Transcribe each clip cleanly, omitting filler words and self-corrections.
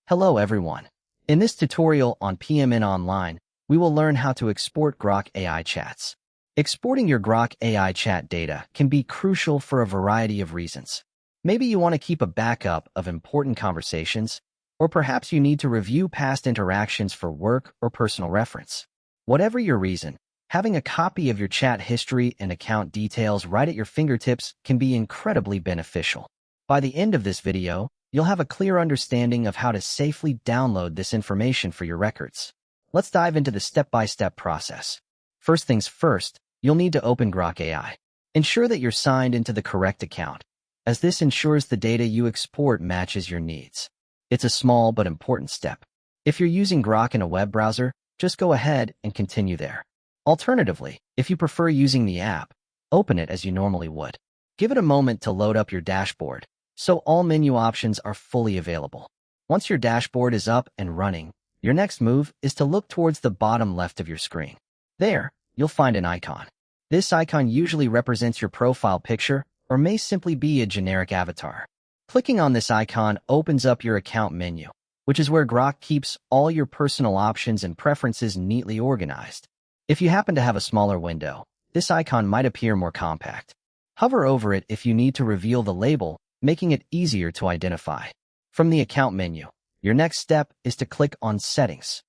Hello everyone. In this tutorial on PMN Online, we will learn how to export Grok AI chats. Exporting your Grok AI chat data can be crucial for a variety of reasons. Maybe you want to keep a backup of important conversations, or perhaps you need to review past interactions for work or personal reference. Whatever your reason, having a copy of your chat history and account details right at your fingertips can be incredibly beneficial. By the end of this video, you'll have a clear understanding of how to safely download this information for your records. Let's dive into the step-by-step process. First things first, you'll need to open Grok AI. Ensure that you're signed into the correct account, as this ensures the data you export matches your needs. It's a small but important step. If you're using Grok in a web browser, just go ahead and continue there. Alternatively, if you prefer using the app, open it as you normally would. Give it a moment to load up your dashboard, so all menu options are fully available. Once your dashboard is up and running, your next move is to look towards the bottom left of your screen. There, you'll find an icon. This icon usually represents your profile picture or may simply be a generic avatar. Clicking on this icon opens up your account menu, which is where Grok keeps all your personal options and preferences neatly organized. If you happen to have a smaller window, this icon might appear more compact. Hover over it if you need to reveal the label, making it easier to identify. From the account menu, your next step is to click on Settings.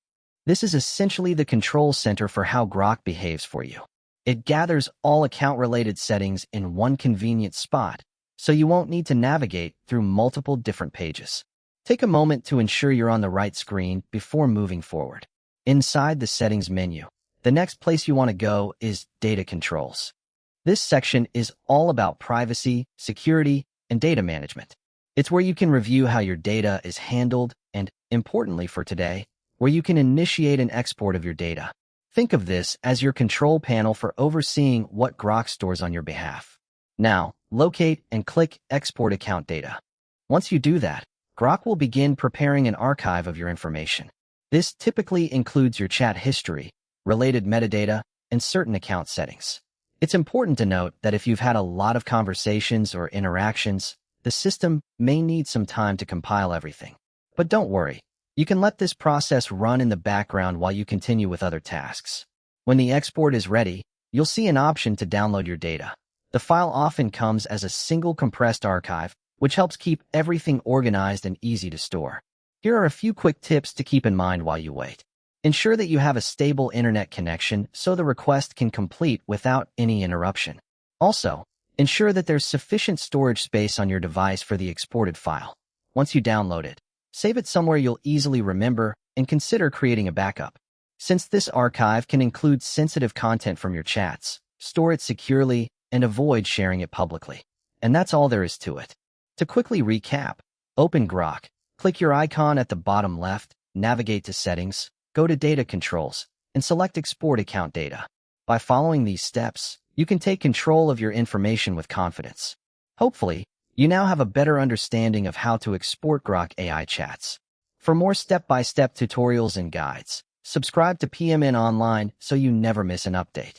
This is essentially the control center for how Grok behaves for you. It gathers all account-related settings in one convenient spot, so you won't need to navigate through multiple different pages. Take a moment to ensure you're on the right screen before moving forward. Inside the Settings menu, the next place you want to go is Data Controls. This section is all about privacy, security, and data management. It's where you can review how your data is handled and, importantly for today, where you can initiate an export of your data. Think of this as your control panel for overseeing what Grok stores on your behalf. Now, locate and click Export Account Data. Once you do that, Grok will begin preparing an archive of your information. This typically includes your chat history, related metadata, and certain account settings. It's important to note that if you've had a lot of conversations or interactions, the system may need some time to compile everything. But don't worry, you can let this process run in the background while you continue with other tasks. When the export is ready, you'll see an option to download your data. The file often comes as a single compressed archive, which helps keep everything organized and easy to store. Here are a few quick tips to keep in mind while you wait. Ensure that you have a stable internet connection so the request can complete without any interruption. Also, ensure that there's sufficient storage space on your device for the exported file. Once you download it, save it somewhere you'll easily remember and consider creating a backup. Since this archive can include sensitive content from your chats, store it securely and avoid sharing it publicly. And that's all there is to it. To quickly recap, open Grok, click your icon at the bottom left, navigate to Settings, go to Data Controls, and select Export Account Data. By following these steps, you can take control of your information with confidence. Hopefully, you now have a better understanding of how to export Grok AI chats. For more step-by-step tutorials and guides, subscribe to PMN Online so you never miss an update.